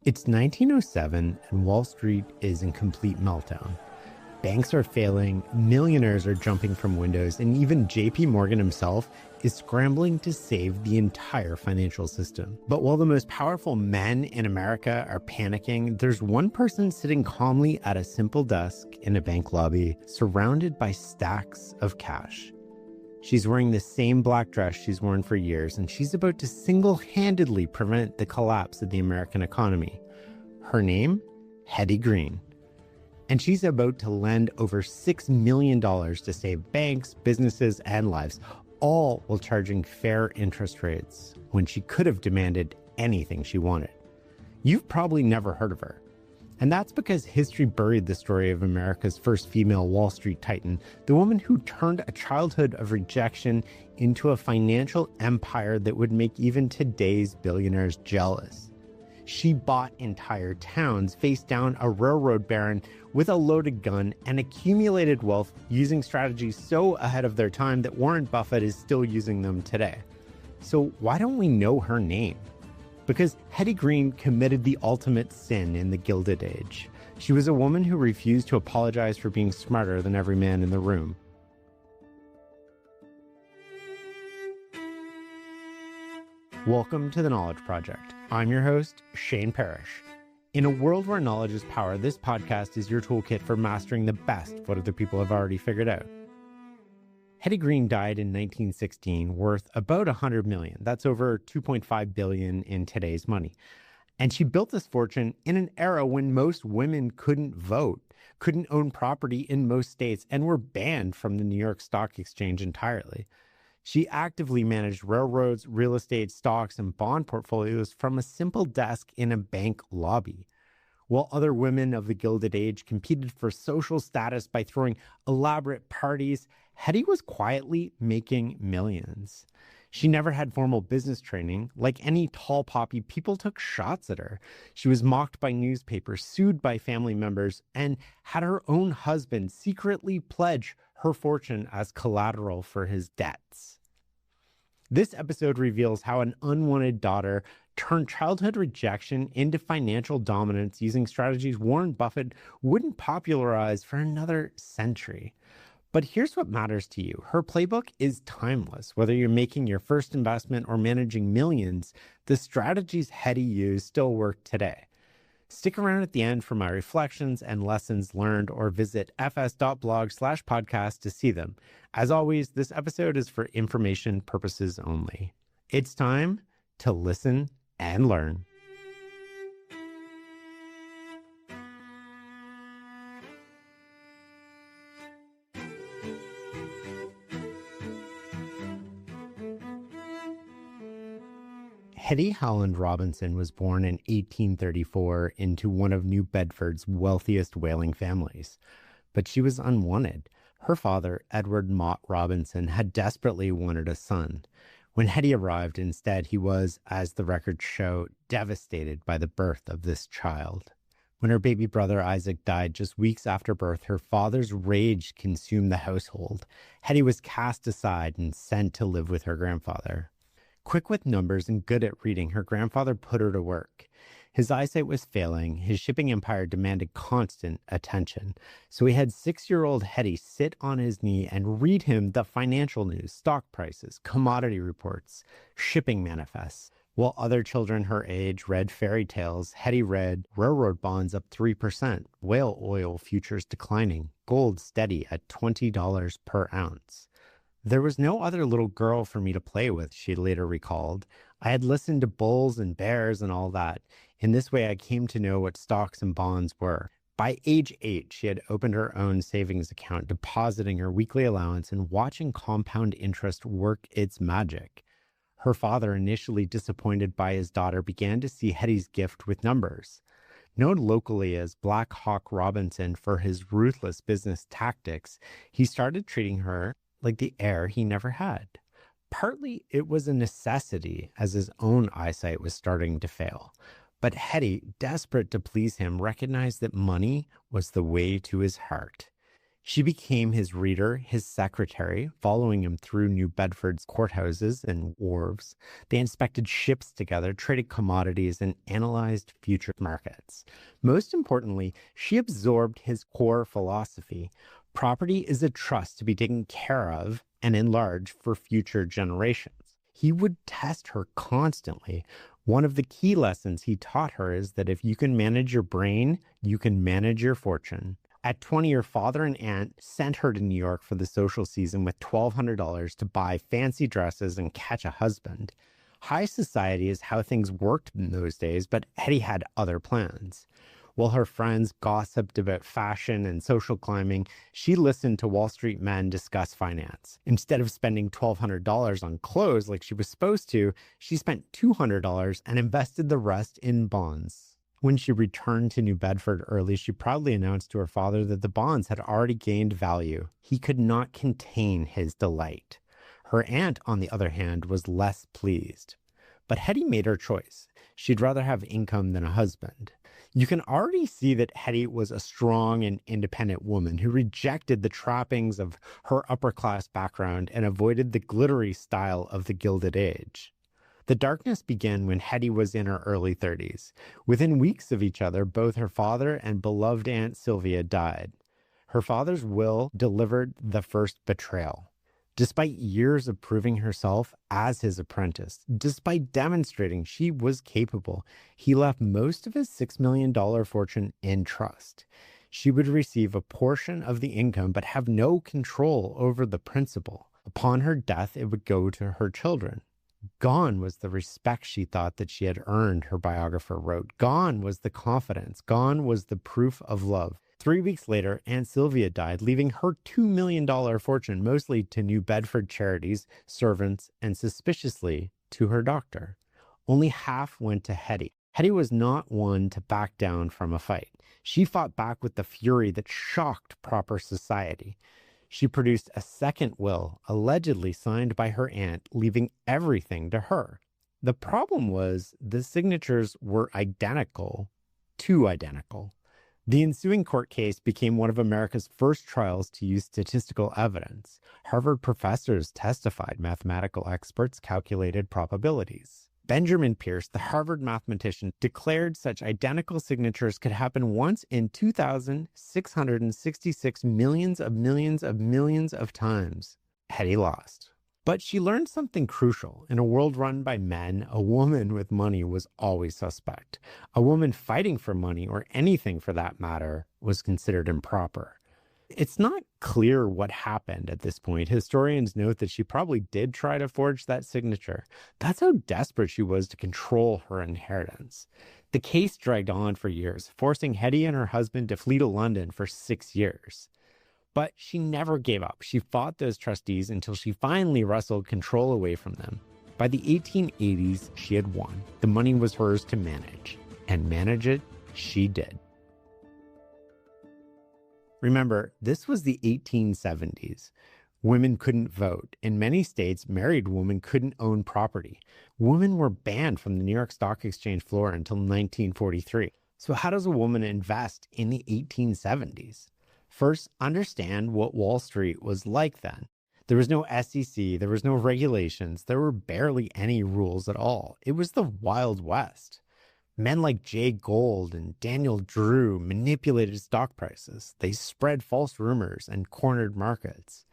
It's 1907 and Wall Street is in complete meltdown. Banks are failing, millionaires are jumping from windows, and even JP Morgan himself is scrambling to save the entire financial system. But while the most powerful men in America are panicking, there's one person sitting calmly at a simple desk in a bank lobby, surrounded by stacks of cash. She's wearing the same black dress she's worn for years, and she's about to single-handedly prevent the collapse of the American economy. Her name? Hetty Green. And she's about to lend over $6 million to save banks, businesses, and lives, all while charging fair interest rates when she could have demanded anything she wanted. You've probably never heard of her. And that's because history buried the story of America's first female Wall Street titan, the woman who turned a childhood of rejection into a financial empire that would make even today's billionaires jealous. She bought entire towns, faced down a railroad baron with a loaded gun, and accumulated wealth using strategies so ahead of their time that Warren Buffett is still using them today. So why don't we know her name? Because Hetty Green committed the ultimate sin in the Gilded Age. She was a woman who refused to apologize for being smarter than every man in the room. Welcome to The Knowledge Project. I'm your host, Shane Parrish. In a world where knowledge is power, this podcast is your toolkit for mastering the best of what other people have already figured out. Hetty Green died in 1916, worth about $100 million. That's over $2.5 billion in today's money. And she built this fortune in an era when most women couldn't vote, couldn't own property in most states, and were banned from the New York Stock Exchange entirely. She actively managed railroads, real estate, stocks, and bond portfolios from a simple desk in a bank lobby. While other women of the Gilded Age competed for social status by throwing elaborate parties, Hetty was quietly making millions. She never had formal business training. Like any tall poppy, people took shots at her. She was mocked by newspapers, sued by family members, and had her own husband secretly pledge her fortune as collateral for his debts. This episode reveals how an unwanted daughter turned childhood rejection into financial dominance using strategies Warren Buffett wouldn't popularize for another century. But here's what matters to you. Her playbook is timeless. Whether you're making your first investment or managing millions, the strategies Hetty used still work today. Stick around at the end for my reflections and lessons learned, or visit fs.blog/podcast to see them. As always, this episode is for information purposes only. It's time to listen and learn. Hetty Howland Robinson was born in 1834 into one of New Bedford's wealthiest whaling families. But she was unwanted. Her father, Edward Mott Robinson, had desperately wanted a son. When Hetty arrived, instead, he was, as the records show, devastated by the birth of this child. When her baby brother Isaac died just weeks after birth, her father's rage consumed the household. Hetty was cast aside and sent to live with her grandfather. Quick with numbers and good at reading, her grandfather put her to work. His eyesight was failing. His shipping empire demanded constant attention. So he had 6-year-old Hetty sit on his knee and read him the financial news, stock prices, commodity reports, shipping manifests. While other children her age read fairy tales, Hetty read railroad bonds up 3%, whale oil futures declining, gold steady at $20 per ounce. There was no other little girl for me to play with, she later recalled. I had listened to bulls and bears and all that. In this way, I came to know what stocks and bonds were. By age 8, she had opened her own savings account, depositing her weekly allowance and watching compound interest work its magic. Her father, initially disappointed by his daughter, began to see Hetty's gift with numbers. Known locally as Black Hawk Robinson for his ruthless business tactics, he started treating her like the heir he never had. Partly it was a necessity, as his own eyesight was starting to fail. But Hetty, desperate to please him, recognized that money was the way to his heart. She became his reader, his secretary, following him through New Bedford's courthouses and wharves. They inspected ships together, traded commodities, and analyzed future markets. Most importantly, she absorbed his core philosophy. Property is a trust to be taken care of and enlarged for future generations. He would test her constantly. One of the key lessons he taught her is that if you can manage your brain, you can manage your fortune. At 20, her father and aunt sent her to New York for the social season with $1,200 to buy fancy dresses and catch a husband. High society is how things worked in those days, but Hetty had other plans. While her friends gossiped about fashion and social climbing, she listened to Wall Street men discuss finance. Instead of spending $1,200 on clothes like she was supposed to, she spent $200 and invested the rest in bonds. When she returned to New Bedford early, she proudly announced to her father that the bonds had already gained value. He could not contain his delight. Her aunt, on the other hand, was less pleased. But Hetty made her choice. She'd rather have income than a husband. You can already see that Hetty was a strong and independent woman who rejected the trappings of her upper-class background and avoided the glittery style of the Gilded Age. The darkness began when Hetty was in her early 30s. Within weeks of each other, both her father and beloved Aunt Sylvia died. Her father's will delivered the first betrayal. Despite years of proving herself as his apprentice, despite demonstrating she was capable, he left most of his $6 million fortune in trust. She would receive a portion of the income but have no control over the principal. Upon her death, it would go to her children. Gone was the respect she thought that she had earned, her biographer wrote. Gone was the confidence. Gone was the proof of love. 3 weeks later, Aunt Sylvia died, leaving her $2 million fortune mostly to New Bedford charities, servants, and suspiciously to her doctor. Only half went to Hetty. Hetty was not one to back down from a fight. She fought back with the fury that shocked proper society. She produced a second will, allegedly signed by her aunt, leaving everything to her. The problem was the signatures were identical, too identical. The ensuing court case became one of America's first trials to use statistical evidence. Harvard professors testified, mathematical experts calculated probabilities. Benjamin Pierce, the Harvard mathematician, declared such identical signatures could happen once in 2,666 millions of times. Hetty lost. But she learned something crucial. In a world run by men, a woman with money was always suspect. A woman fighting for money, or anything for that matter, was considered improper. It's not clear what happened at this point. Historians note that she probably did try to forge that signature. That's how desperate she was to control her inheritance. The case dragged on for years, forcing Hetty and her husband to flee to London for 6 years. But she never gave up. She fought those trustees until she finally wrestled control away from them. By the 1880s, she had won. The money was hers to manage, and manage it she did. Remember, this was the 1870s. Women couldn't vote. In many states, married women couldn't own property. Women were banned from the New York Stock Exchange floor until 1943. So how does a woman invest in the 1870s? First, understand what Wall Street was like then. There was no SEC, there was no regulations, there were barely any rules at all. It was the Wild West. Men like Jay Gould and Daniel Drew manipulated stock prices. They spread false rumors and cornered markets.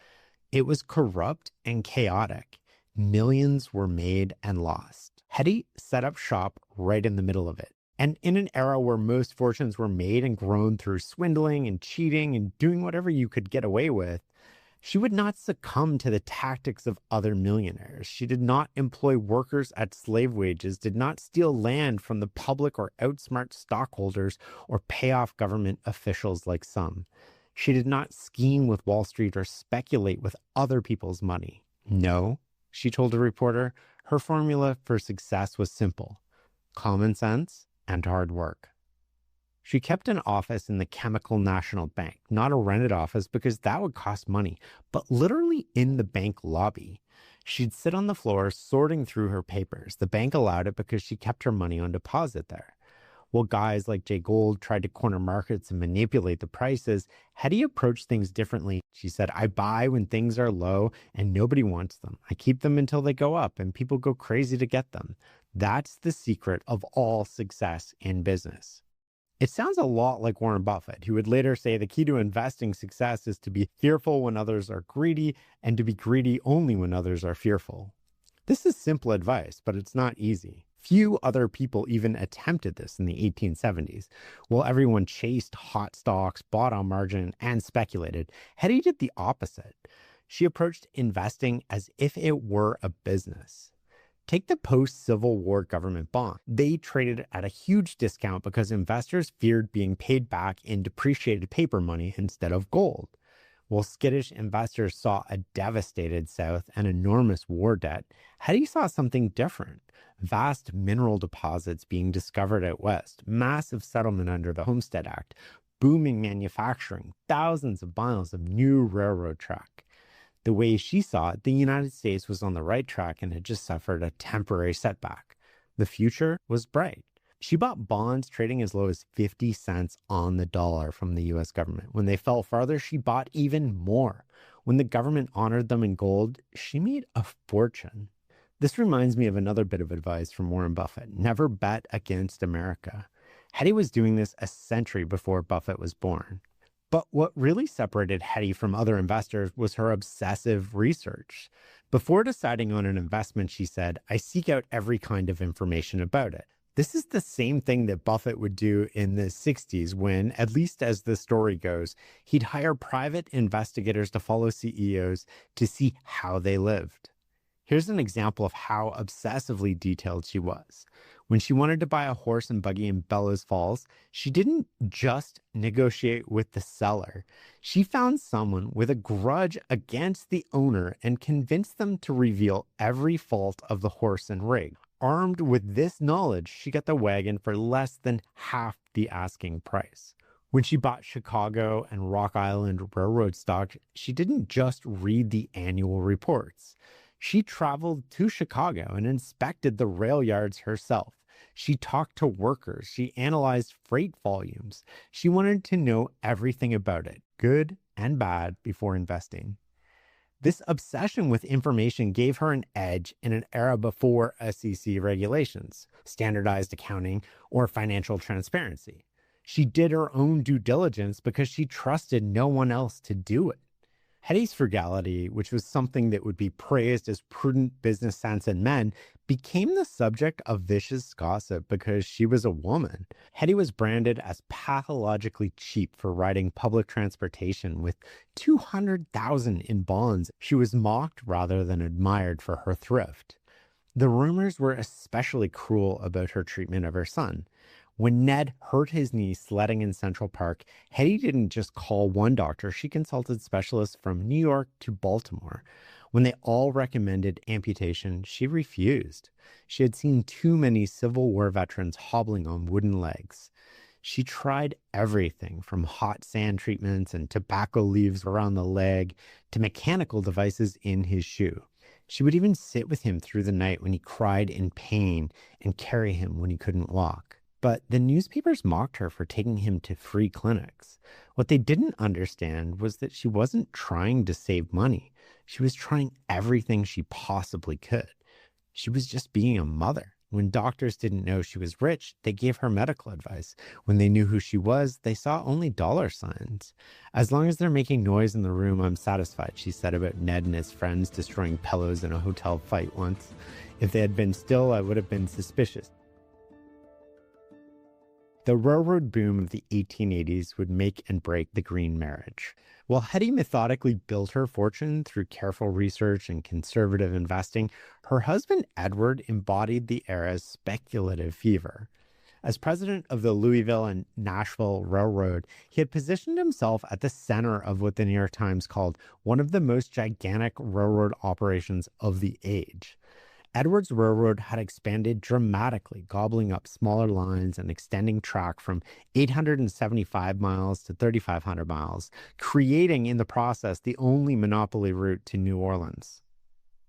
It was corrupt and chaotic. Millions were made and lost. Hetty set up shop right in the middle of it. And in an era where most fortunes were made and grown through swindling and cheating and doing whatever you could get away with, she would not succumb to the tactics of other millionaires. She did not employ workers at slave wages, did not steal land from the public or outsmart stockholders or pay off government officials like some. She did not scheme with Wall Street or speculate with other people's money. No, she told a reporter, her formula for success was simple: common sense and hard work. She kept an office in the Chemical National Bank, not a rented office because that would cost money, but literally in the bank lobby. She'd sit on the floor sorting through her papers. The bank allowed it because she kept her money on deposit there. While guys like Jay Gould tried to corner markets and manipulate the prices, Hetty approached things differently. She said, I buy when things are low and nobody wants them. I keep them until they go up and people go crazy to get them. That's the secret of all success in business. It sounds a lot like Warren Buffett, who would later say the key to investing success is to be fearful when others are greedy and to be greedy only when others are fearful. This is simple advice, but it's not easy. Few other people even attempted this in the 1870s. While everyone chased hot stocks, bought on margin, and speculated, Hetty did the opposite. She approached investing as if it were a business. Take the post-Civil War government bond. They traded at a huge discount because investors feared being paid back in depreciated paper money instead of gold. While skittish investors saw a devastated South and enormous war debt, Hetty saw something different. Vast mineral deposits being discovered out west, massive settlement under the Homestead Act, booming manufacturing, thousands of miles of new railroad track. The way she saw it, the United States was on the right track and had just suffered a temporary setback. The future was bright. She bought bonds trading as low as 50 cents on the dollar from the U.S. government. When they fell farther, she bought even more. When the government honored them in gold, she made a fortune. This reminds me of another bit of advice from Warren Buffett. Never bet against America. Hetty was doing this a century before Buffett was born. But what really separated Hetty from other investors was her obsessive research. Before deciding on an investment, she said, I seek out every kind of information about it. This is the same thing that Buffett would do in the 60s when, at least as the story goes, he'd hire private investigators to follow CEOs to see how they lived. Here's an example of how obsessively detailed she was. When she wanted to buy a horse and buggy in Bellows Falls, she didn't just negotiate with the seller. She found someone with a grudge against the owner and convinced them to reveal every fault of the horse and rig. Armed with this knowledge, she got the wagon for less than half the asking price. When she bought Chicago and Rock Island Railroad stock, she didn't just read the annual reports. She traveled to Chicago and inspected the rail yards herself. She talked to workers. She analyzed freight volumes. She wanted to know everything about it, good and bad, before investing. This obsession with information gave her an edge in an era before SEC regulations, standardized accounting, or financial transparency. She did her own due diligence because she trusted no one else to do it. Hetty's frugality, which was something that would be praised as prudent business sense in men, became the subject of vicious gossip because she was a woman. Hetty was branded as pathologically cheap for riding public transportation with $200,000 in bonds. She was mocked rather than admired for her thrift. The rumors were especially cruel about her treatment of her son. When Ned hurt his knee sledding in Central Park, Hetty didn't just call one doctor. She consulted specialists from New York to Baltimore. When they all recommended amputation, she refused. She had seen too many Civil War veterans hobbling on wooden legs. She tried everything from hot sand treatments and tobacco leaves around the leg to mechanical devices in his shoe. She would even sit with him through the night when he cried in pain and carry him when he couldn't walk. But the newspapers mocked her for taking him to free clinics. What they didn't understand was that she wasn't trying to save money. She was trying everything she possibly could. She was just being a mother. When doctors didn't know she was rich, they gave her medical advice. When they knew who she was, they saw only dollar signs. As long as they're making noise in the room, I'm satisfied, she said about Ned and his friends destroying pillows in a hotel fight once. If they had been still, I would have been suspicious. The railroad boom of the 1880s would make and break the Green marriage. While Hetty methodically built her fortune through careful research and conservative investing, her husband Edward embodied the era's speculative fever. As president of the Louisville and Nashville Railroad, he had positioned himself at the center of what the New York Times called one of the most gigantic railroad operations of the age. Edwards Railroad had expanded dramatically, gobbling up smaller lines and extending track from 875 miles to 3,500 miles, creating in the process the only monopoly route to New Orleans.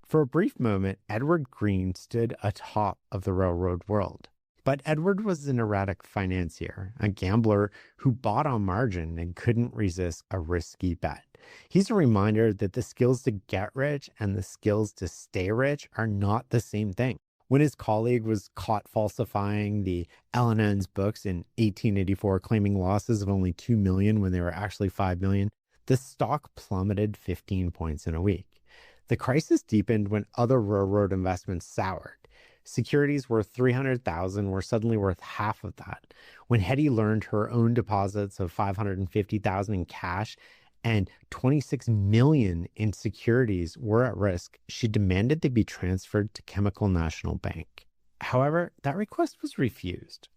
For a brief moment, Edward Green stood atop of the railroad world. But Edward was an erratic financier, a gambler who bought on margin and couldn't resist a risky bet. He's a reminder that the skills to get rich and the skills to stay rich are not the same thing. When his colleague was caught falsifying the L&N's books in 1884, claiming losses of only $2 million when they were actually $5 million, the stock plummeted 15 points in a week. The crisis deepened when other railroad investments soured. Securities worth $300,000 were suddenly worth half of that. When Hetty learned her own deposits of $550,000 in cash and $26 million in securities were at risk, she demanded they be transferred to Chemical National Bank. However, that request was refused.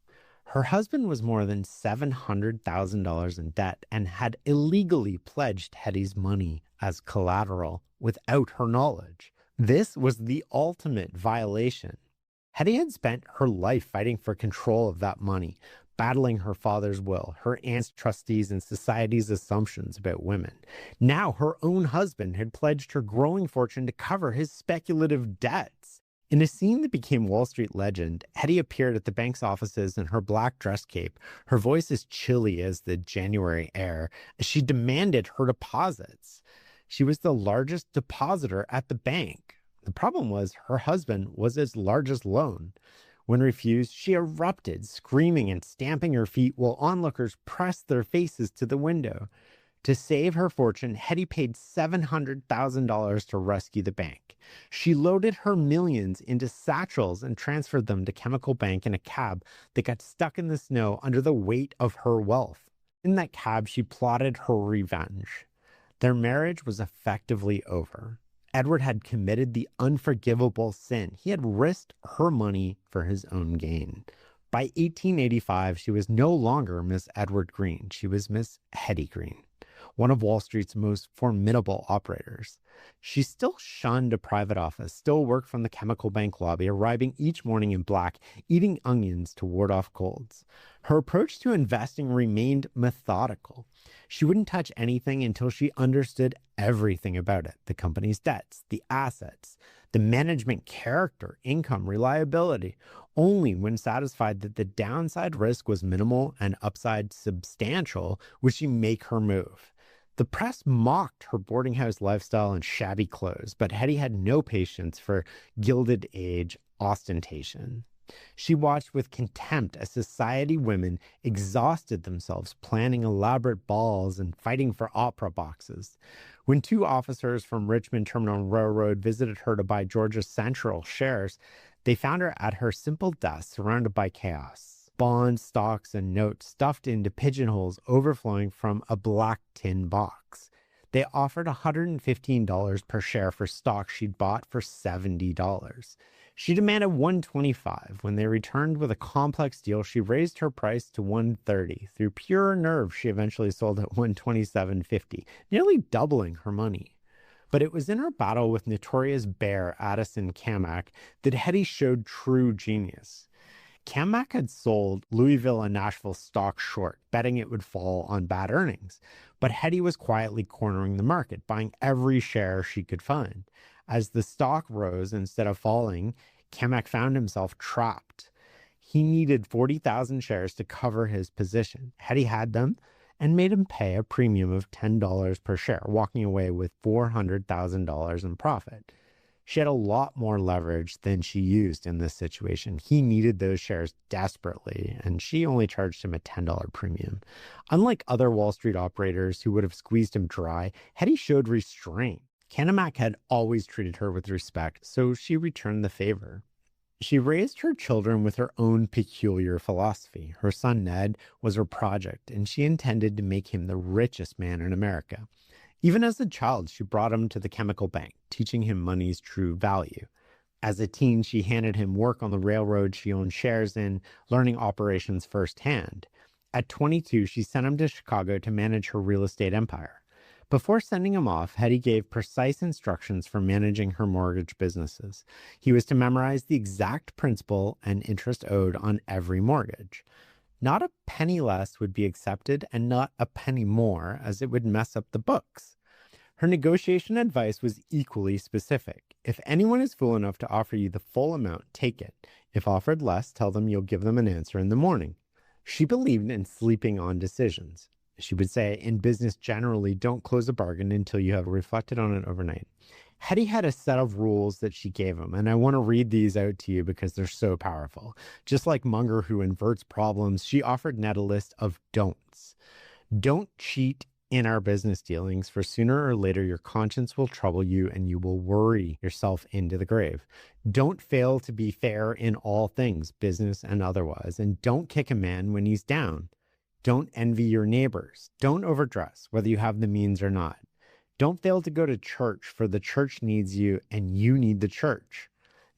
Her husband was more than $700,000 in debt and had illegally pledged Hetty's money as collateral without her knowledge. This was the ultimate violation. Hetty had spent her life fighting for control of that money, battling her father's will, her aunt's trustees, and society's assumptions about women. Now her own husband had pledged her growing fortune to cover his speculative debts. In a scene that became Wall Street legend, Hetty appeared at the bank's offices in her black dress cape, her voice as chilly as the January air, as she demanded her deposits. She was the largest depositor at the bank. The problem was her husband was its largest loan. When refused, she erupted, screaming and stamping her feet while onlookers pressed their faces to the window. To save her fortune, Hetty paid $700,000 to rescue the bank. She loaded her millions into satchels and transferred them to Chemical Bank in a cab that got stuck in the snow under the weight of her wealth. In that cab, she plotted her revenge. Their marriage was effectively over. Edward had committed the unforgivable sin. He had risked her money for his own gain. By 1885, she was no longer Miss Edward Green. She was Miss Hetty Green, one of Wall Street's most formidable operators. She still shunned a private office, still worked from the Chemical Bank lobby, arriving each morning in black, eating onions to ward off colds. Her approach to investing remained methodical. She wouldn't touch anything until she understood everything about it: the company's debts, the assets, the management character, income, reliability. Only when satisfied that the downside risk was minimal and upside substantial would she make her move. The press mocked her boarding house lifestyle and shabby clothes, but Hetty had no patience for Gilded Age ostentation. She watched with contempt as society women exhausted themselves planning elaborate balls and fighting for opera boxes. When two officers from Richmond Terminal Railroad visited her to buy Georgia Central shares, they found her at her simple desk surrounded by chaos. Bonds, stocks, and notes stuffed into pigeonholes overflowing from a black tin box. They offered $115 per share for stock she'd bought for $70. She demanded $125. When they returned with a complex deal, she raised her price to $130. Through pure nerve, she eventually sold at $127.50, nearly doubling her money. But it was in her battle with notorious bear Addison Camac that Hetty showed true genius. Camac had sold Louisville and Nashville stock short, betting it would fall on bad earnings. But Hetty was quietly cornering the market, buying every share she could find. As the stock rose instead of falling, Camac found himself trapped. He needed 40,000 shares to cover his position. Hetty had them and made him pay a premium of $10 per share, walking away with $400,000 in profit. She had a lot more leverage than she used in this situation. He needed those shares desperately, and she only charged him a $10 premium. Unlike other Wall Street operators who would have squeezed him dry, Hetty showed restraint. Camac had always treated her with respect, so she returned the favor. She raised her children with her own peculiar philosophy. Her son Ned was her project, and she intended to make him the richest man in America. Even as a child, she brought him to the Chemical Bank, teaching him money's true value. As a teen, she handed him work on the railroad she owned shares in, learning operations firsthand. At 22, she sent him to Chicago to manage her real estate empire. Before sending him off, Hetty gave precise instructions for managing her mortgage businesses. He was to memorize the exact principal and interest owed on every mortgage. Not a penny less would be accepted and not a penny more, as it would mess up the books. Her negotiation advice was equally specific. If anyone is fool enough to offer you the full amount, take it. If offered less, tell them you'll give them an answer in the morning. She believed in sleeping on decisions. She would say, in business generally, don't close a bargain until you have reflected on it overnight. Hetty had a set of rules that she gave him, and I want to read these out to you because they're so powerful. Just like Munger, who inverts problems, she offered Ned a list of don'ts. Don't cheat in our business dealings, for sooner or later your conscience will trouble you and you will worry yourself into the grave. Don't fail to be fair in all things, business and otherwise, and don't kick a man when he's down. Don't envy your neighbors. Don't overdress, whether you have the means or not. Don't fail to go to church, for the church needs you and you need the church.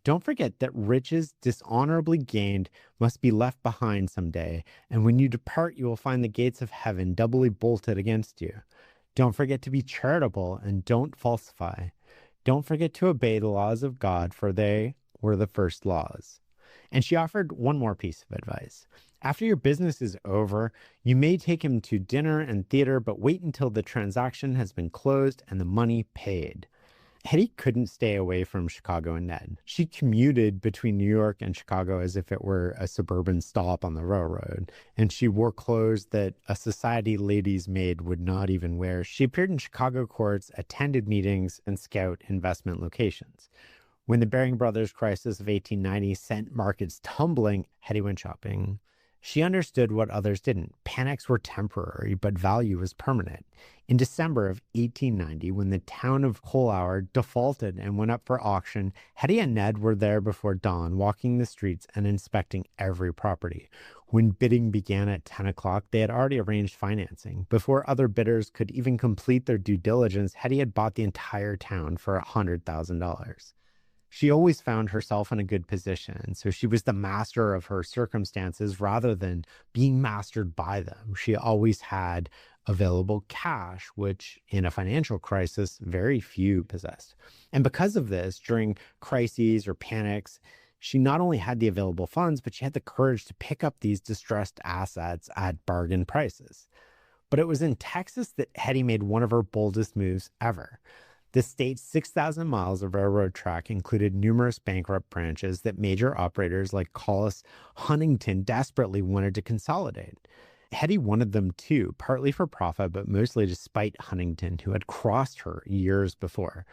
Don't forget that riches dishonorably gained must be left behind someday, and when you depart, you will find the gates of heaven doubly bolted against you. Don't forget to be charitable and don't falsify. Don't forget to obey the laws of God, for they were the first laws. And she offered one more piece of advice. After your business is over, you may take him to dinner and theater, but wait until the transaction has been closed and the money paid. Hetty couldn't stay away from Chicago and Ned. She commuted between New York and Chicago as if it were a suburban stop on the railroad, and she wore clothes that a society lady's maid would not even wear. She appeared in Chicago courts, attended meetings, and scout investment locations. When the Baring Brothers crisis of 1890 sent markets tumbling, Hetty went shopping. She understood what others didn't. Panics were temporary, but value was permanent. In December of 1890, when the town of Hollauer defaulted and went up for auction, Hetty and Ned were there before dawn, walking the streets and inspecting every property. When bidding began at 10 o'clock, they had already arranged financing. Before other bidders could even complete their due diligence, Hetty had bought the entire town for $100,000. She always found herself in a good position, so she was the master of her circumstances rather than being mastered by them. She always had available cash, which in a financial crisis, very few possessed. And because of this, during crises or panics, she not only had the available funds, but she had the courage to pick up these distressed assets at bargain prices. But it was in Texas that Hetty made one of her boldest moves ever. The state's 6,000 miles of railroad track included numerous bankrupt branches that major operators like Collis Huntington desperately wanted to consolidate. Hetty wanted them too, partly for profit, but mostly to spite Huntington, who had crossed her years before.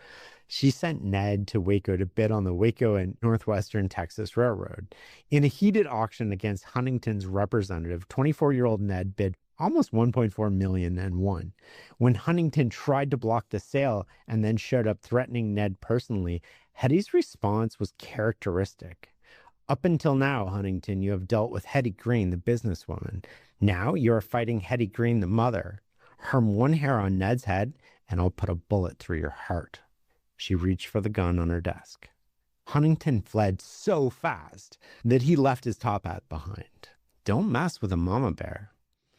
She sent Ned to Waco to bid on the Waco and Northwestern Texas Railroad. In a heated auction against Huntington's representative, 24-year-old Ned bid almost $1.4 million and won. When Huntington tried to block the sale and then showed up threatening Ned personally, Hetty's response was characteristic. Up until now, Huntington, you have dealt with Hetty Green, the businesswoman. Now you are fighting Hetty Green, the mother. Harm one hair on Ned's head, and I'll put a bullet through your heart. She reached for the gun on her desk. Huntington fled so fast that he left his top hat behind. Don't mess with a mama bear.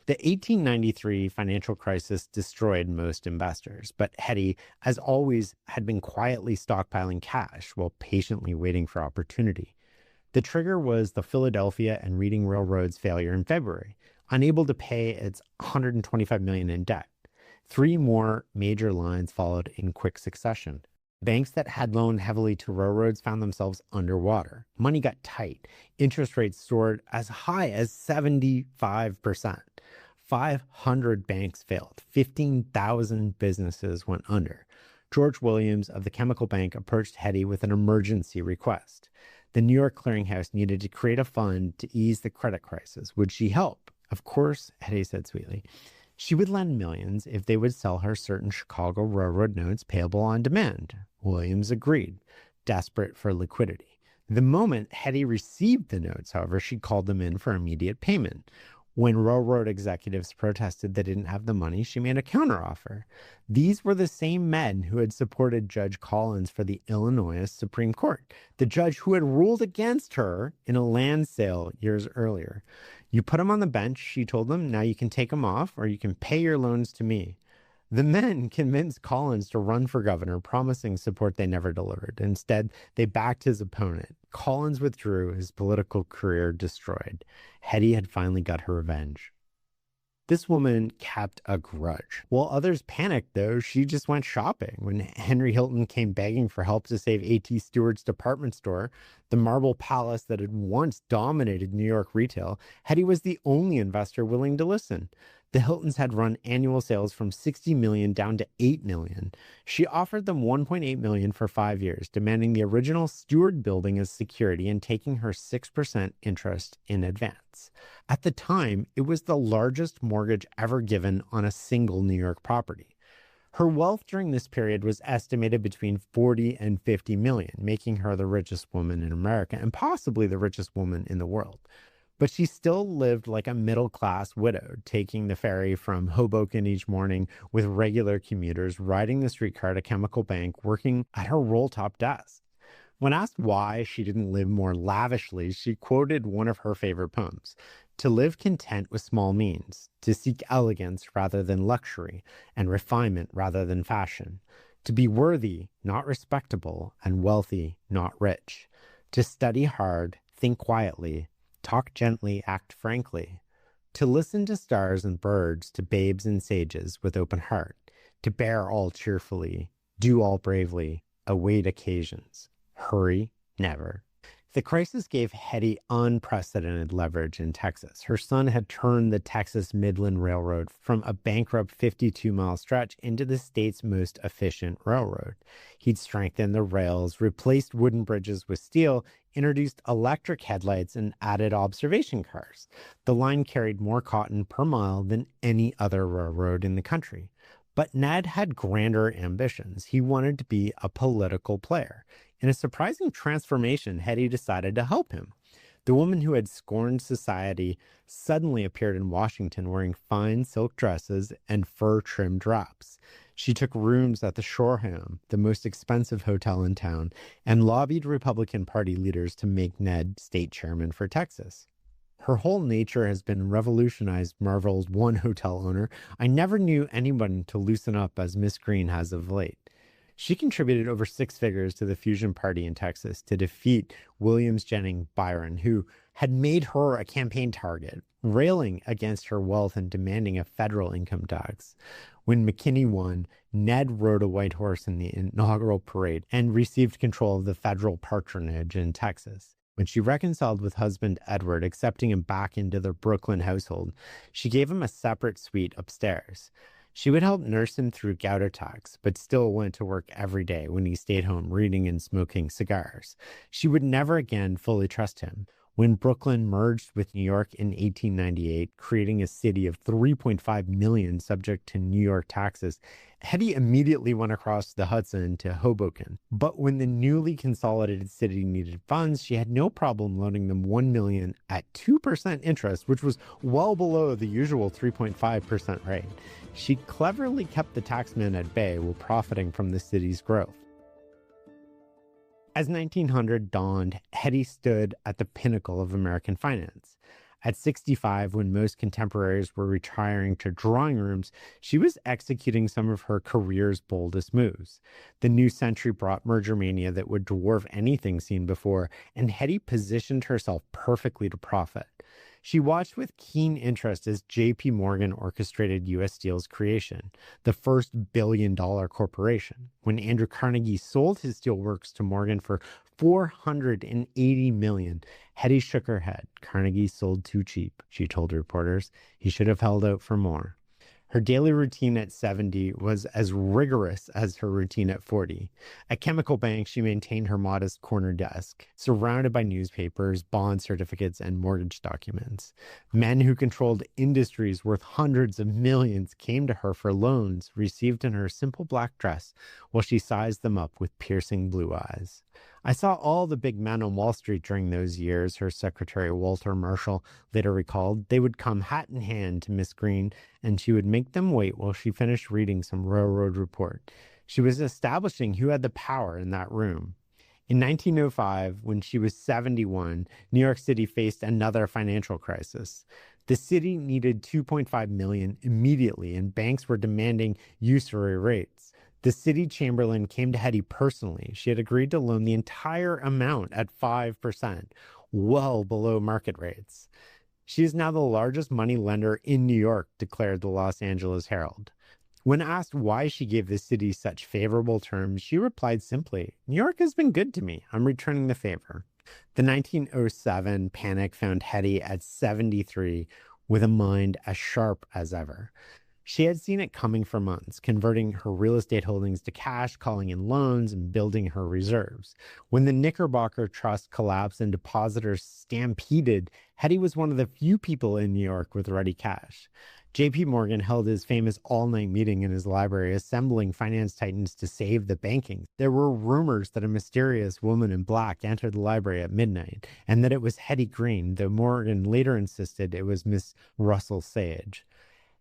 The 1893 financial crisis destroyed most investors, but Hetty, as always, had been quietly stockpiling cash while patiently waiting for opportunity. The trigger was the Philadelphia and Reading Railroad's failure in February, unable to pay its $125 million in debt. 3 more major lines followed in quick succession. Banks that had loaned heavily to railroads found themselves underwater. Money got tight. Interest rates soared as high as 75%. 500 banks failed. 15,000 businesses went under. George Williams of the Chemical Bank approached Hetty with an emergency request. The New York Clearinghouse needed to create a fund to ease the credit crisis. Would she help? Of course, Hetty said sweetly. She would lend millions if they would sell her certain Chicago Railroad notes payable on demand. Williams agreed, desperate for liquidity. The moment Hetty received the notes, however, she called them in for immediate payment. When railroad executives protested they didn't have the money, she made a counteroffer. These were the same men who had supported Judge Collins for the Illinois Supreme Court, the judge who had ruled against her in a land sale years earlier. You put him on the bench, she told them, now you can take him off or you can pay your loans to me. The men convinced Collins to run for governor, promising support they never delivered. Instead, they backed his opponent. Collins withdrew, his political career destroyed. Hetty had finally got her revenge. This woman kept a grudge. While others panicked, though, she just went shopping. When Henry Hilton came begging for help to save A.T. Stewart's department store, the marble palace that had once dominated New York retail, Hetty was the only investor willing to listen. The Hiltons had run annual sales from 60 million down to 8 million. She offered them 1.8 million for 5 years, demanding the original Stewart building as security and taking her 6% interest in advance. At the time, it was the largest mortgage ever given on a single New York property. Her wealth during this period was estimated between 40 and 50 million, making her the richest woman in America and possibly the richest woman in the world. But she still lived like a middle-class widow, taking the ferry from Hoboken each morning with regular commuters, riding the streetcar to Chemical Bank, working at her roll-top desk. When asked why she didn't live more lavishly, she quoted one of her favorite poems: "To live content with small means, to seek elegance rather than luxury, and refinement rather than fashion, to be worthy, not respectable, and wealthy, not rich, to study hard, think quietly, talk gently, act frankly, to listen to stars and birds, to babes and sages with open heart, to bear all cheerfully, do all bravely, await occasions, hurry never." The crisis gave Hetty unprecedented leverage in Texas. Her son had turned the Texas Midland Railroad from a bankrupt 52-mile stretch into the state's most efficient railroad. He'd strengthened the rails, replaced wooden bridges with steel, introduced electric headlights, and added observation cars. The line carried more cotton per mile than any other railroad in the country. But Ned had grander ambitions. He wanted to be a political player. In a surprising transformation, Hetty decided to help him. The woman who had scorned society suddenly appeared in Washington wearing fine silk dresses and fur-trimmed wraps. She took rooms at the Shoreham, the most expensive hotel in town, and lobbied Republican Party leaders to make Ned state chairman for Texas. "Her whole nature has been revolutionized," marveled one hotel owner. "I never knew anyone to loosen up as Miss Green has of late." She contributed over 6 figures to the Fusion Party in Texas to defeat Williams Jennings Bryan, who had made her a campaign target, railing against her wealth and demanding a federal income tax. When McKinney won, Ned rode a white horse in the inaugural parade and received control of the federal patronage in Texas. When she reconciled with husband Edward, accepting him back into their Brooklyn household, she gave him a separate suite upstairs. She would help nurse him through gout attacks, but still went to work every day when he stayed home reading and smoking cigars. She would never again fully trust him. When Brooklyn merged with New York in 1898, creating a city of 3.5 million subject to New York taxes, Hetty immediately went across the Hudson to Hoboken. But when the newly consolidated city needed funds, she had no problem loaning them $1 million at 2% interest, which was well below the usual 3.5% rate. She cleverly kept the taxman at bay while profiting from the city's growth. As 1900 dawned, Hetty stood at the pinnacle of American finance. At 65, when most contemporaries were retiring to drawing rooms, she was executing some of her career's boldest moves. The new century brought merger mania that would dwarf anything seen before, and Hetty positioned herself perfectly to profit. She watched with keen interest as J.P. Morgan orchestrated U.S. Steel's creation, the first billion-dollar corporation. When Andrew Carnegie sold his steelworks to Morgan for $480 million, Hetty shook her head. "Carnegie sold too cheap," she told reporters. "He should have held out for more." Her daily routine at 70 was as rigorous as her routine at 40. At Chemical Bank, she maintained her modest corner desk, surrounded by newspapers, bond certificates, and mortgage documents. Men who controlled industries worth hundreds of millions came to her for loans received in her simple black dress, while she sized them up with piercing blue eyes. "I saw all the big men on Wall Street during those years," her secretary Walter Marshall later recalled. "They would come hat in hand to Miss Green, and she would make them wait while she finished reading some railroad report. She was establishing who had the power in that room." In 1905, when she was 71, New York City faced another financial crisis. The city needed $2.5 million immediately, and banks were demanding usury rates. The city chamberlain came to Hetty personally. She had agreed to loan the entire amount at 5%, well below market rates. She is now the largest money lender in New York, declared the Los Angeles Herald. When asked why she gave the city such favorable terms, she replied simply, "New York has been good to me. I'm returning the favor." The 1907 panic found Hetty at 73 with a mind as sharp as ever. She had seen it coming for months, converting her real estate holdings to cash, calling in loans, and building her reserves. When the Knickerbocker Trust collapsed and depositors stampeded, Hetty was one of the few people in New York with ready cash. J.P. Morgan held his famous all-night meeting in his library, assembling finance titans to save the banking. There were rumors that a mysterious woman in black entered the library at midnight, and that it was Hetty Green, though Morgan later insisted it was Miss Russell Sage.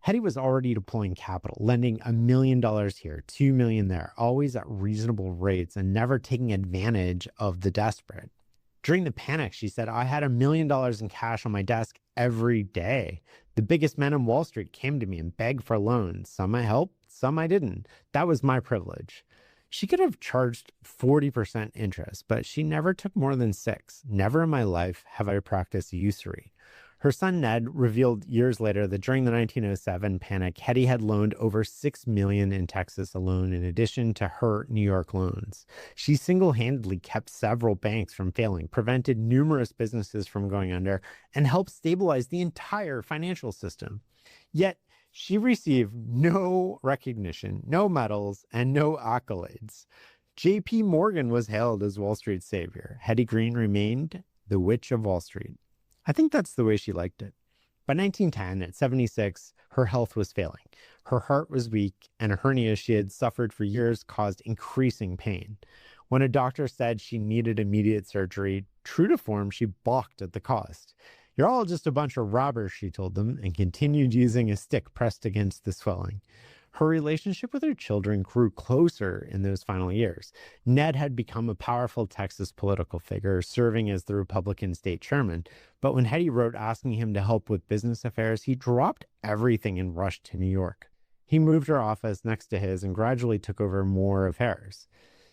Hetty was already deploying capital, lending $1 million here, $2 million there, always at reasonable rates and never taking advantage of the desperate. During the panic, she said, "I had $1 million in cash on my desk every day. The biggest men on Wall Street came to me and begged for loans. Some I helped, some I didn't. That was my privilege." She could have charged 40% interest, but she never took more than 6. Never in my life have I practiced usury. Her son Ned revealed years later that during the 1907 panic, Hetty had loaned over $6 million in Texas alone, in addition to her New York loans. She single-handedly kept several banks from failing, prevented numerous businesses from going under, and helped stabilize the entire financial system. Yet, she received no recognition, no medals, and no accolades. J.P. Morgan was hailed as Wall Street's savior. Hetty Green remained the witch of Wall Street. I think that's the way she liked it. By 1910, at 76, her health was failing. Her heart was weak, and a hernia she had suffered for years caused increasing pain. When a doctor said she needed immediate surgery, true to form, she balked at the cost. "You're all just a bunch of robbers," she told them, and continued using a stick pressed against the swelling. Her relationship with her children grew closer in those final years. Ned had become a powerful Texas political figure, serving as the Republican state chairman. But when Hetty wrote asking him to help with business affairs, he dropped everything and rushed to New York. He moved her office next to his and gradually took over more of hers.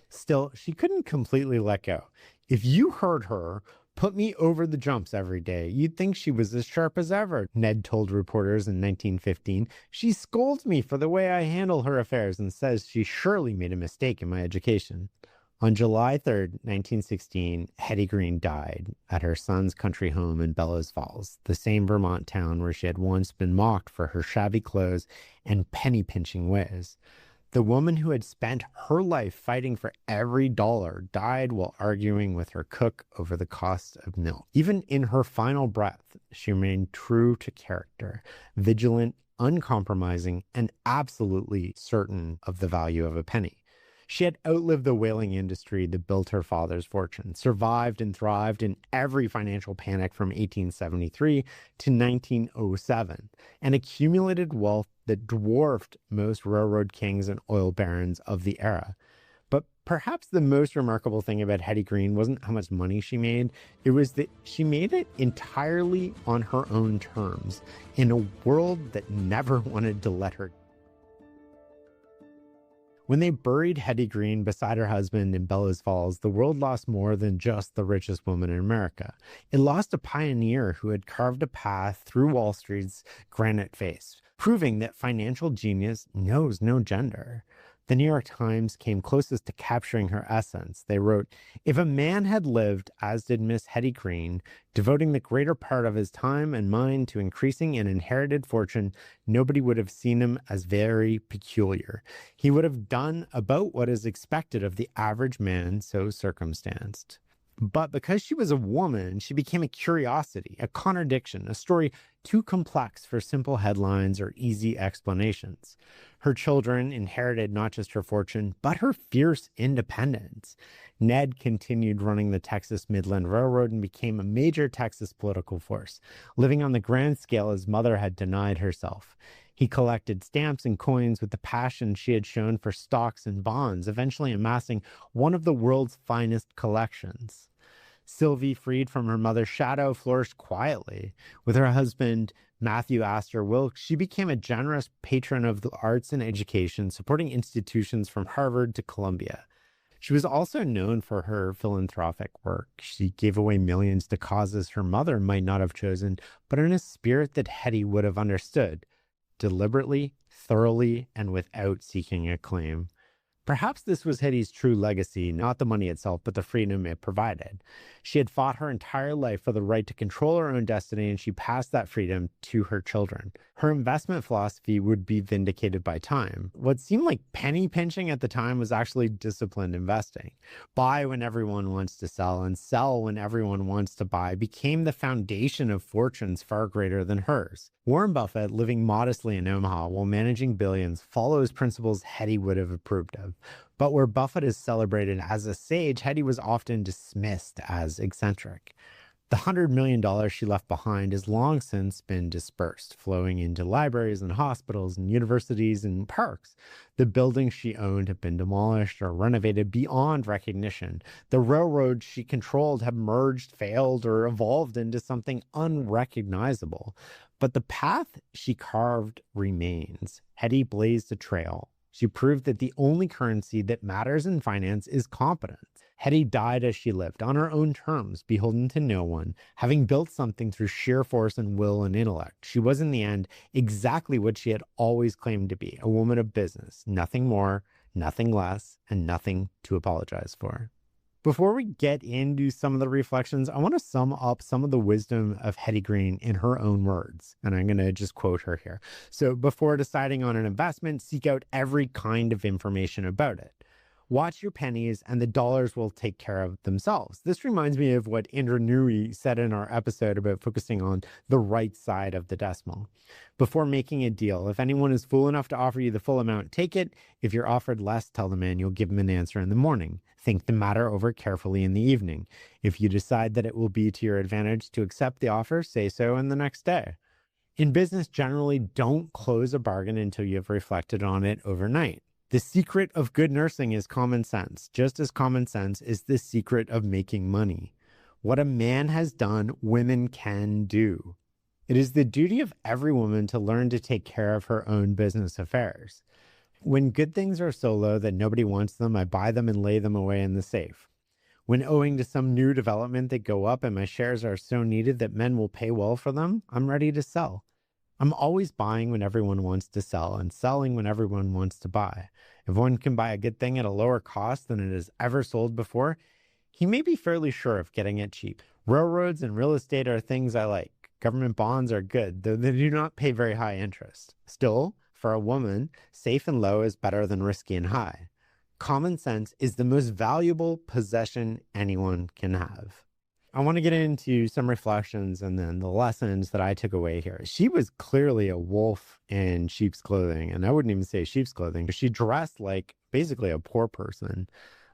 Still, she couldn't completely let go. "If you heard her put me over the jumps every day, you'd think she was as sharp as ever," Ned told reporters in 1915. "She scolds me for the way I handle her affairs and says she surely made a mistake in my education." On July 3rd, 1916, Hetty Green died at her son's country home in Bellows Falls, the same Vermont town where she had once been mocked for her shabby clothes and penny-pinching ways. The woman who had spent her life fighting for every dollar died while arguing with her cook over the cost of milk. Even in her final breath, she remained true to character, vigilant, uncompromising, and absolutely certain of the value of a penny. She had outlived the whaling industry that built her father's fortune, survived and thrived in every financial panic from 1873 to 1907, and accumulated wealth that dwarfed most railroad kings and oil barons of the era. But perhaps the most remarkable thing about Hetty Green wasn't how much money she made. It was that she made it entirely on her own terms, in a world that never wanted to let her. When they buried Hetty Green beside her husband in Bellows Falls, the world lost more than just the richest woman in America. It lost a pioneer who had carved a path through Wall Street's granite face, proving that financial genius knows no gender. The New York Times came closest to capturing her essence. They wrote, "If a man had lived, as did Miss Hetty Green, devoting the greater part of his time and mind to increasing an inherited fortune, nobody would have seen him as very peculiar. He would have done about what is expected of the average man so circumstanced." But because she was a woman, she became a curiosity, a contradiction, a story too complex for simple headlines or easy explanations. Her children inherited not just her fortune, but her fierce independence. Ned continued running the Texas Midland Railroad and became a major Texas political force, living on the grand scale his mother had denied herself. He collected stamps and coins with the passion she had shown for stocks and bonds, eventually amassing one of the world's finest collections. Sylvie, freed from her mother's shadow, flourished quietly. With her husband, Matthew Astor Wilkes, she became a generous patron of the arts and education, supporting institutions from Harvard to Columbia. She was also known for her philanthropic work. She gave away millions to causes her mother might not have chosen, but in a spirit that Hetty would have understood, deliberately, thoroughly, and without seeking acclaim. Perhaps this was Hetty's true legacy, not the money itself, but the freedom it provided. She had fought her entire life for the right to control her own destiny, and she passed that freedom to her children. Her investment philosophy would be vindicated by time. What seemed like penny pinching at the time was actually disciplined investing. Buy when everyone wants to sell and sell when everyone wants to buy became the foundation of fortunes far greater than hers. Warren Buffett, living modestly in Omaha while managing billions, follows principles Hetty would have approved of. But where Buffett is celebrated as a sage, Hetty was often dismissed as eccentric. The $100 million she left behind has long since been dispersed, flowing into libraries and hospitals and universities and parks. The buildings she owned have been demolished or renovated beyond recognition. The railroads she controlled have merged, failed, or evolved into something unrecognizable. But the path she carved remains. Hetty blazed a trail. She proved that the only currency that matters in finance is competence. Hetty died as she lived, on her own terms, beholden to no one, having built something through sheer force and will and intellect. She was, in the end, exactly what she had always claimed to be, a woman of business, nothing more, nothing less, and nothing to apologize for. Before we get into some of the reflections, I want to sum up some of the wisdom of Hetty Green in her own words, and I'm going to just quote her here. So before deciding on an investment, seek out every kind of information about it. Watch your pennies and the dollars will take care of themselves. This reminds me of what Indra Nooyi said in our episode about focusing on the right side of the decimal. Before making a deal, if anyone is fool enough to offer you the full amount, take it. If you're offered less, tell the man you'll give him an answer in the morning. Think the matter over carefully in the evening. If you decide that it will be to your advantage to accept the offer, say so in the next day. In business, generally, don't close a bargain until you have reflected on it overnight. The secret of good nursing is common sense, just as common sense is the secret of making money. What a man has done, women can do. It is the duty of every woman to learn to take care of her own business affairs. When good things are so low that nobody wants them, I buy them and lay them away in the safe. When owing to some new development they go up and my shares are so needed that men will pay well for them, I'm ready to sell. I'm always buying when everyone wants to sell and selling when everyone wants to buy. If one can buy a good thing at a lower cost than it has ever sold before, he may be fairly sure of getting it cheap. Railroads and real estate are things I like. Government bonds are good, though they do not pay very high interest. Still, for a woman, safe and low is better than risky and high. Common sense is the most valuable possession anyone can have. I want to get into some reflections and then the lessons that I took away here. She was clearly a wolf in sheep's clothing, and I wouldn't even say sheep's clothing. She dressed like basically a poor person.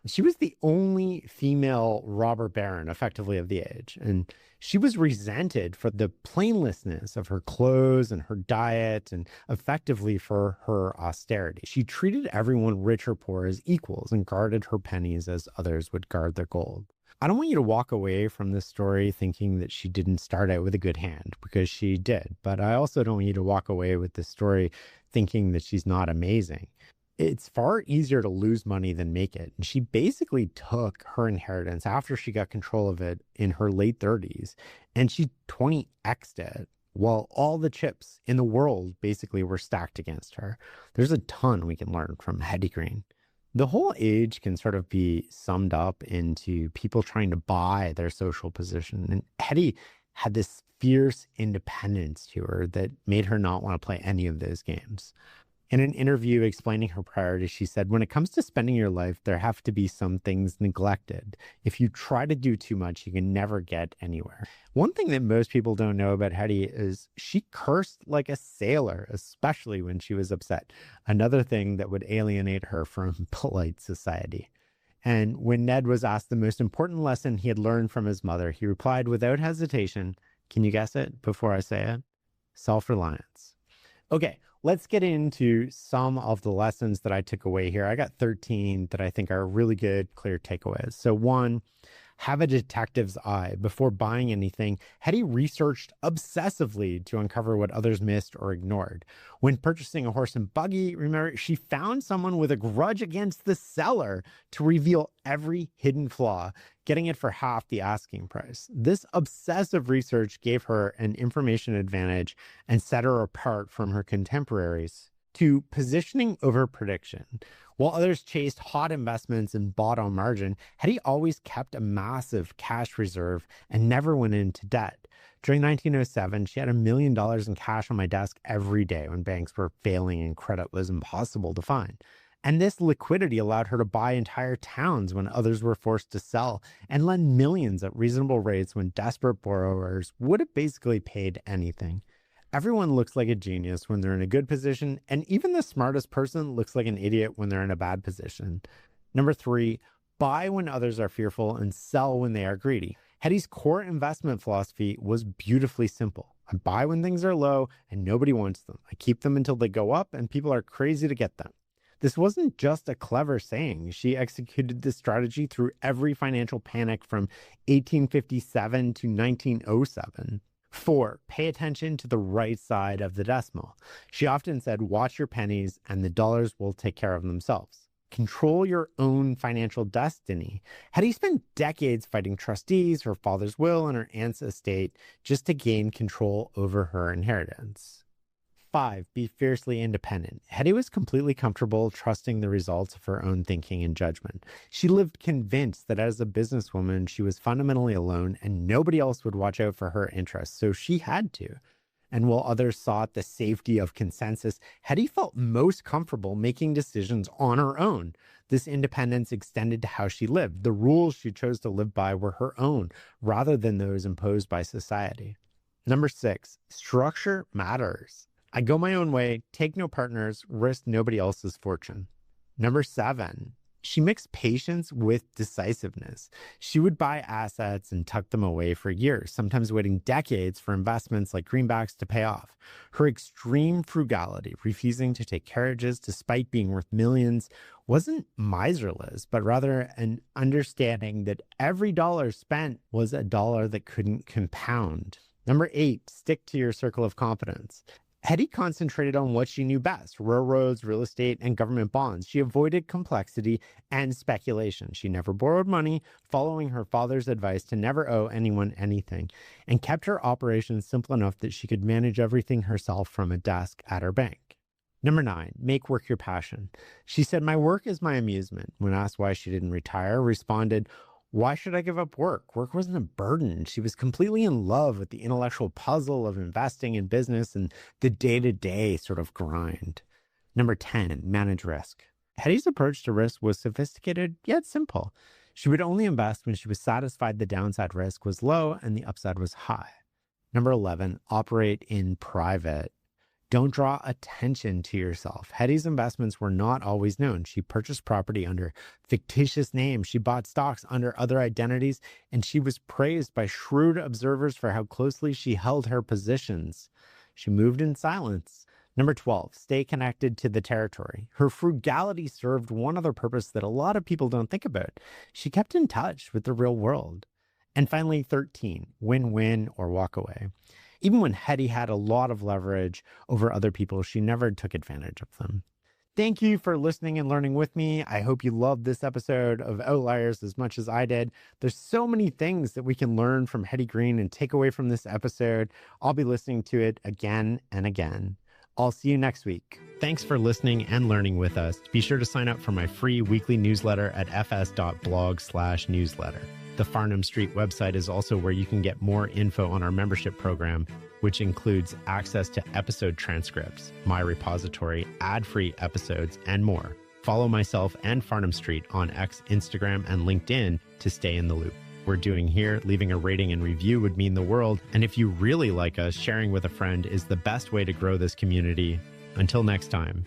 She was the only female robber baron, effectively, of the age, and she was resented for the plainlessness of her clothes and her diet and effectively for her austerity. She treated everyone, rich or poor, as equals and guarded her pennies as others would guard their gold. I don't want you to walk away from this story thinking that she didn't start out with a good hand, because she did. But I also don't want you to walk away with this story thinking that she's not amazing. It's far easier to lose money than make it. And she basically took her inheritance after she got control of it in her late 30s, and she 20x'd it while all the chips in the world basically were stacked against her. There's a ton we can learn from Hetty Green. The whole age can sort of be summed up into people trying to buy their social position. And Hetty had this fierce independence to her that made her not want to play any of those games. In an interview explaining her priorities, she said, when it comes to spending your life, there have to be some things neglected. If you try to do too much, you can never get anywhere. One thing that most people don't know about Hetty is she cursed like a sailor, especially when she was upset. Another thing that would alienate her from polite society. And when Ned was asked the most important lesson he had learned from his mother, he replied without hesitation, can you guess it before I say it? Self-reliance. Okay. Let's get into some of the lessons that I took away here. I got 13 that I think are really good, clear takeaways. So one, have a detective's eye. Before buying anything, Hetty researched obsessively to uncover what others missed or ignored. When purchasing a horse and buggy, remember, she found someone with a grudge against the seller to reveal every hidden flaw, getting it for half the asking price. This obsessive research gave her an information advantage and set her apart from her contemporaries. To positioning over prediction. While others chased hot investments and bought on margin, Hetty always kept a massive cash reserve and never went into debt. During 1907, she had $1 million in cash on my desk every day when banks were failing and credit was impossible to find. And this liquidity allowed her to buy entire towns when others were forced to sell and lend millions at reasonable rates when desperate borrowers would have basically paid anything. Everyone looks like a genius when they're in a good position, and even the smartest person looks like an idiot when they're in a bad position. Number 3, buy when others are fearful and sell when they are greedy. Hetty's core investment philosophy was beautifully simple. I buy when things are low and nobody wants them. I keep them until they go up and people are crazy to get them. This wasn't just a clever saying. She executed this strategy through every financial panic from 1857 to 1907. 4, pay attention to the right side of the decimal. She often said, watch your pennies and the dollars will take care of themselves. Control your own financial destiny. Hetty spent decades fighting trustees, her father's will, and her aunt's estate just to gain control over her inheritance. 5, be fiercely independent. Hetty was completely comfortable trusting the results of her own thinking and judgment. She lived convinced that as a businesswoman, she was fundamentally alone and nobody else would watch out for her interests, so she had to. And while others sought the safety of consensus, Hetty felt most comfortable making decisions on her own. This independence extended to how she lived. The rules she chose to live by were her own, rather than those imposed by society. Number 6, structure matters. I go my own way, take no partners, risk nobody else's fortune. Number 7, she mixed patience with decisiveness. She would buy assets and tuck them away for years, sometimes waiting decades for investments like greenbacks to pay off. Her extreme frugality, refusing to take carriages despite being worth millions, wasn't miserless, but rather an understanding that every dollar spent was a dollar that couldn't compound. Number 8, stick to your circle of competence. Hetty concentrated on what she knew best, railroads, real estate, and government bonds. She avoided complexity and speculation. She never borrowed money, following her father's advice to never owe anyone anything, and kept her operations simple enough that she could manage everything herself from a desk at her bank. Number 9, make work your passion. She said, my work is my amusement. When asked why she didn't retire, responded, why should I give up work? Work wasn't a burden. She was completely in love with the intellectual puzzle of investing in business and the day-to-day sort of grind. Number 10, manage risk. Hetty's approach to risk was sophisticated yet simple. She would only invest when she was satisfied the downside risk was low and the upside was high. Number 11, operate in private. Don't draw attention to yourself. Hetty's investments were not always known. She purchased property under fictitious names. She bought stocks under other identities, and she was praised by shrewd observers for how closely she held her positions. She moved in silence. Number 12, stay connected to the territory. Her frugality served one other purpose that a lot of people don't think about. She kept in touch with the real world. And finally, 13, win-win or walk away. Even when Hetty had a lot of leverage over other people, she never took advantage of them. Thank you for listening and learning with me. I hope you loved this episode of Outliers as much as I did. There's so many things that we can learn from Hetty Green and take away from this episode. I'll be listening to it again and again. I'll see you next week. Thanks for listening and learning with us. Be sure to sign up for my free weekly newsletter at fs.blog/newsletter. The Farnham Street website is also where you can get more info on our membership program, which includes access to episode transcripts, my repository, ad-free episodes, and more. Follow myself and Farnham Street on X, Instagram, and LinkedIn to stay in the loop. We're doing here, leaving a rating and review would mean the world. And if you really like us, sharing with a friend is the best way to grow this community. Until next time.